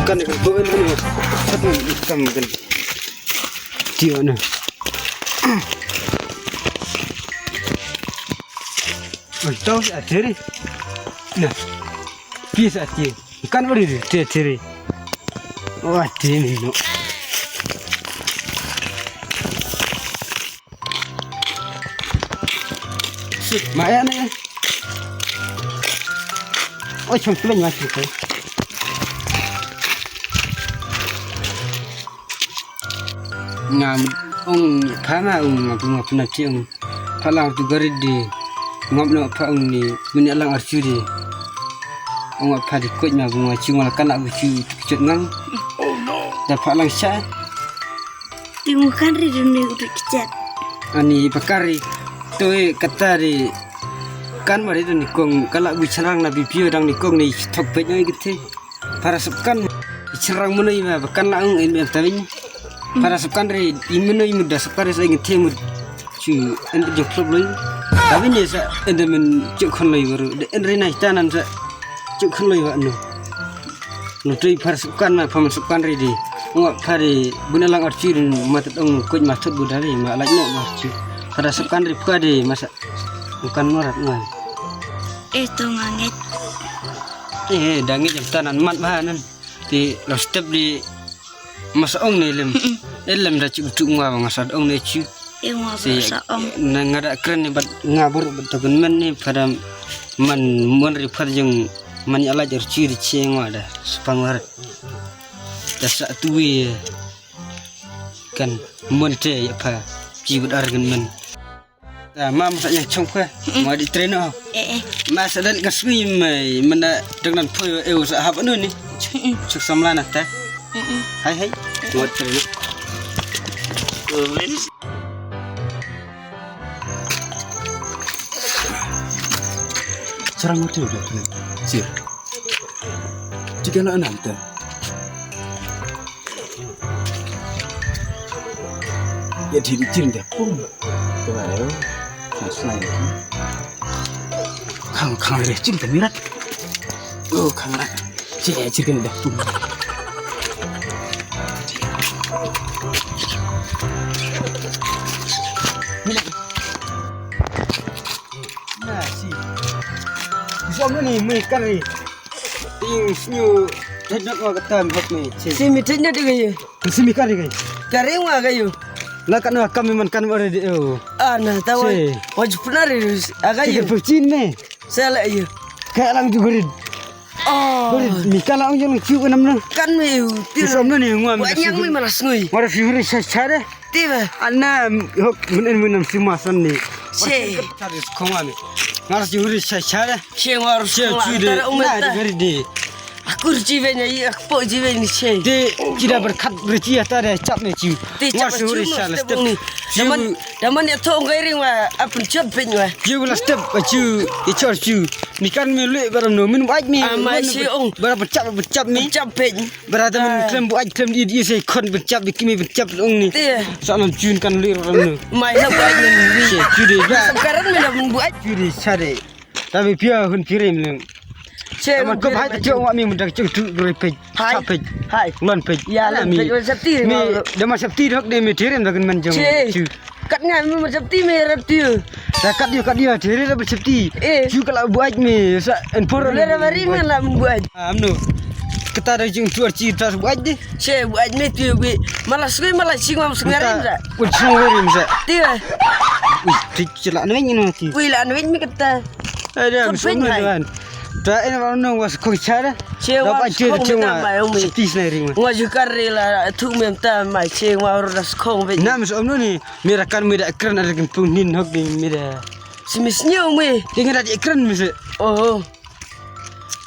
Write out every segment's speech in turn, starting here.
Masukkan ke bawah ini. Satu hitam kan. Dia mana? Tahu ada ni. Nah, bisa dia. Kan boleh dia ceri. Wah, dia ni no. Maya ni. Oh, cuma macam tu. Ngam kama ngam puna tiang palang tu garid di ngam no pa ni bunyi lang arju di ngam pa di kot na bunga cuma kan nak bucu cut ngang dah palang sya timukan ri dunia udah kecat ani bakari tu kata di kan mari tu ni kong kalak bicarang na bipio dang ni kong ni tok pe ngai gitu para sebkan bicarang menoi ma bakan lang in tawin para sebkan ri imeno imuda sekare sa ingin temur cu ende jo problem tapi ni sa ende men cuk khon loi baru ende nai tanan sa cuk khon loi wa no tei para sebkan na pam sebkan ri di ngak pari bunalang arci matat ong kuj matut budari ma lajna marci para sebkan ri pade masa bukan norat ngai itu nganget dangit jam tanan mat bahanan di lo step di masa ong ni lem dah cukup ngah ngasad ong ni cu si ngada keren ni bat ngabur betul men ni pada man rifar jeng man ala jar ciri cengwa dah sepangwar dah satu kan monte apa jibut argan men mam saknya congkah mau di trainer mas dan kasui mai mana dengan poi sa hab anu ni cuk samlana ta hai buat trainer Sarang ngerti udah sir jika nak nanti ya diri cinta pun kemarin selesai kang recing kemirat oh kang cikin dah pun Sama ni mereka ni ting senyum tidak mau ketam hot ni si mitenya dia simi kari kai kari ngah kayu la kan kami man kan ore de nah tahu wajib benar kayu percin ni salah ya kayak lang jugurid gurid mikala ang yung ciu enam na kan me sama ni ngam banyak me malas ngui mara fiuri sare tiba anna hok mun simasan ni si taris komami ngaras fiuri sare si ngaras antara umat di aku jiwanya ya aku jiwanya si de tidak berkat berci ada cap ni ciu ngaras fiuri sare step daman ya tong gairing wa apun capin wa ciu la step ciu ichor ciu nikan melu baram no min baik mi si ong berapa cap mi capin berada men klem buat klem di saya kon bercap bikini bercap ong ni soalan jun kan lir ram mai la buat ni ciu de sekarang men buat ciu sare tapi pia hun kirim ni Aman kau bahaya cakap awak mi muda cakap tu gerepej, sapej, lon pej. Ya lah mi. Sabti mi, dah macam sabti dah dia mi tirim dah kan manjang. Kat ngai mi macam sabti mi rapti. Dah kat dia tirim dah bersabti. Ju kalau buat mi, sa enpor. Lera mari mi lah membuat. Amno. Kita dah jeng tuar cerita buat je. Cik buat mi tu bi. Malas gue malas singam sengarim dah. Ucung werim sa. Tiba. Wih, celak ni ni nanti. Wih lah ni kata. Ada macam mana? Tak ini orang was kau cara. Dapat cerita cuma seperti sendiri. Wajib karela tu minta macam orang ras kong. Nama seorang ni merakan mera ekran ada kempunin hok ni mera. Semisnya umi. Tinggal ada ekran mese. Oh.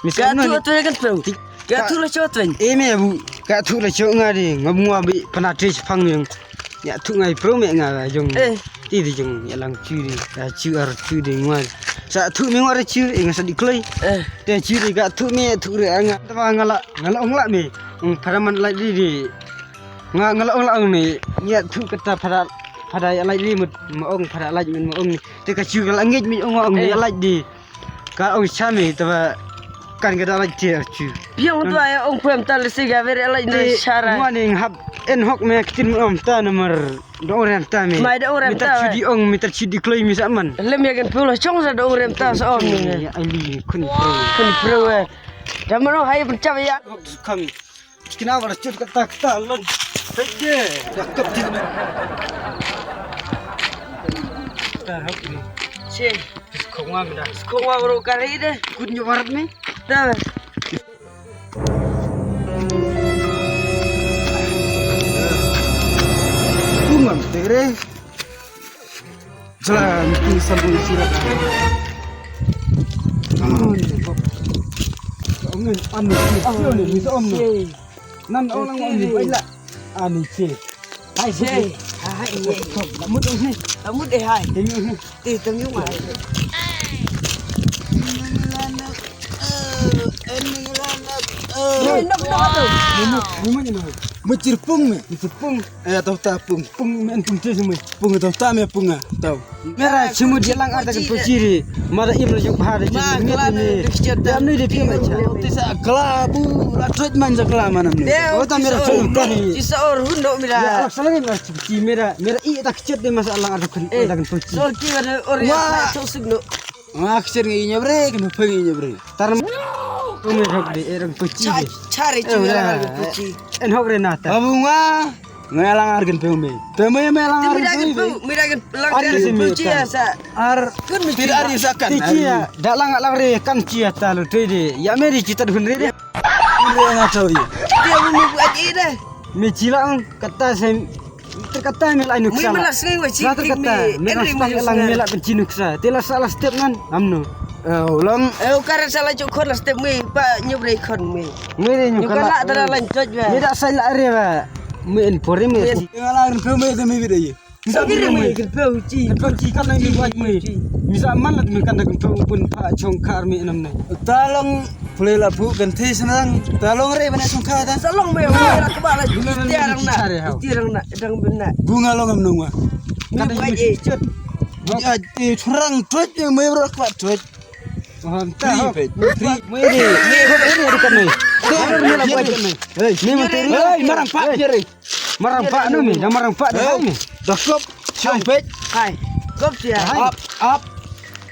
Misalnya tu kan tu. Kat tu lah cowok tu. Me bu. Kat tu lah cowok ngari. Ngabung abi penatis pang yang. Ya tu ngai pro me ngai jong. Ti jong yalang curi. Curi ar curi ngai. Sa tu me ngare curi ngai sadi klei. Te curi kat tu me tu re anga. Tama ngala ongla me. Paraman lai di. Ngala ongla ni. Ya tu kata para lai di ong para lai ong ni. Te ka curi langit mi ong ni lai di. Ka ong chame taba kan kada lagi cercu. Biang tu ayah orang pem tal sega beri ala ini syara. Morning hab hok me kitin ta nomor orang ta me. Mai da orang Mita ta. cudi mita cudi kloi mi zaman. Lem ya kan pulau cong sa da orang ta sa on ni. Ya ali kun pro. Kan pro eh. Dah mana hai pencap ya. Kami. Kenapa cut kata lon. Saja. Dah kap di. Dah hok ni. Cik. Kongwa dah. Sekolah baru kali dah. Kun nyawarat ni. Dah. Bunga tere. Jalan tu sambung sirat. Amin, amin. Ni bisa om ni. Nan orang ni baiklah. Amin cik. Hai cik. Hai ye. Lamut ni. Kamu deh hai. Tengok ni. Tengok mai. Nak tu. Rumah ni mana? Macir pung me. Itu pung. Tahu tak pung. Pung men pung tu semua. Pung tahu tak me pung ah. Tahu. Merah semua dia lang ada kan peciri. Mara ibnu jauh hari ni. Dia ni dia piang aja. Tisa kelabu, ratut manja kelama namni. Oh tak merah semua kali. Cisa orang hundok Ya, mira. asalnya merah peci merah. Merah i tak kecil dia masalah ada kan peci. So kira ada orang yang tak signo. Aksir nginya bre, kena penginya bre. Tar merah di erang peci. Cari juga puci. Hok renata. Abunga ngalang argen peume. Peume melang Mira argen kan peume. mira kan lang Ada dari sini, puci kan? ya sa. Ar tidak ari sakan. Cia, dak lang lang re kan cia talu tu dia. Ya meri cita dun re. Dia ngacau ya. Dia mau buat ini dah. Me cilang kata saya terkata mel ai Mui nuksa. melas ngai wah Satu kata, melas tak lang melak pencinuksa. Tela salah step nan amno. Ulang Ukara salah cukur lah step mui pak nyebrei kon mui. Mere Nyukala nyukala. tara lanjut Me ba. dak saya re ba. Me en pore me. ngalang argen peume itu me bida ye. Misal Kira me. mui puci. Kunci kan lagi buat me. Misal man lat me kan dak pun pak chong kar me enam nai. Talong boleh lah bu ganti senang. Talong re bana sungka ta. Salong me mira kebala. Tiarang nak. Tiarang nak dang benak. Bunga lo ngam nungwa. Kan Buat dak eh. cut. Ya curang tuat me bro kwat tuat. Entah. Free, Me ini dekat me. Harus me lah buat me. Hei, me materi. Hei, marang pak jere. Marang pak no me, dah marang pak dah me. Dakop, chompet. Hai. Kop dia. Up.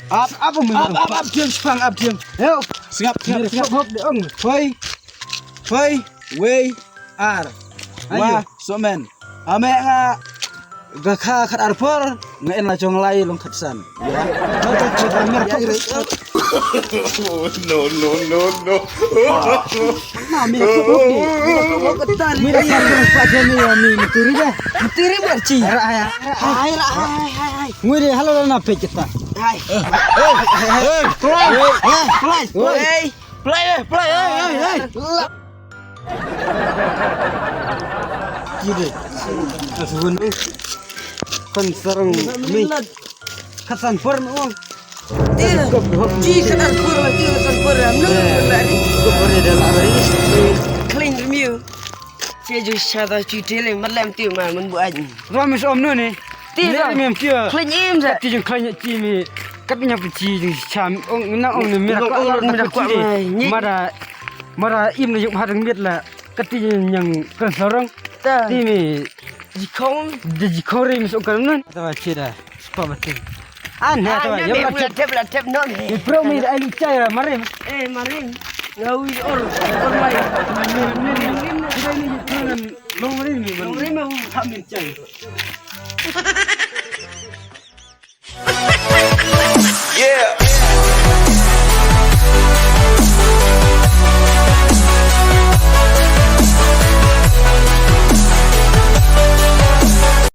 Apa me? Up, diam sepang, up diam. Yo, Siap. hop de ong. Phơi, way, ar. Wah, somen. Ame nga gakha khat arpor, ngaen la jong lai long khatsan. Ya. Nah, me hop de. Me dah sampai pak dia me ya me materi dah. Tiri berci. Hai. Hai. Ngui de halo na pe kita. Hai. Play. Kiri. Asbun me. Kon sarang me. Khasan por me ong. Tira. Ji kanan kurang tira kanan kurang. Lari. Gopore dah lari. Clean review. Ceju syada cutele malam tu mah membuat. Ramis om no ni. Tira. Me pia. Clean im sa. Ti jeng klanya ti me. Katnya peci jeng cham ong na ong ni mera mara im ni yung hadang mit la kati yang kan sorong Ta. ti me Jikong. de jikore mi sok kan nun ta chida spa mati an ha ta ya la Tep non. ni pro mi ali chai mare Marin. Ngawi or mai. ni long mari mi Marin mau ha mi chai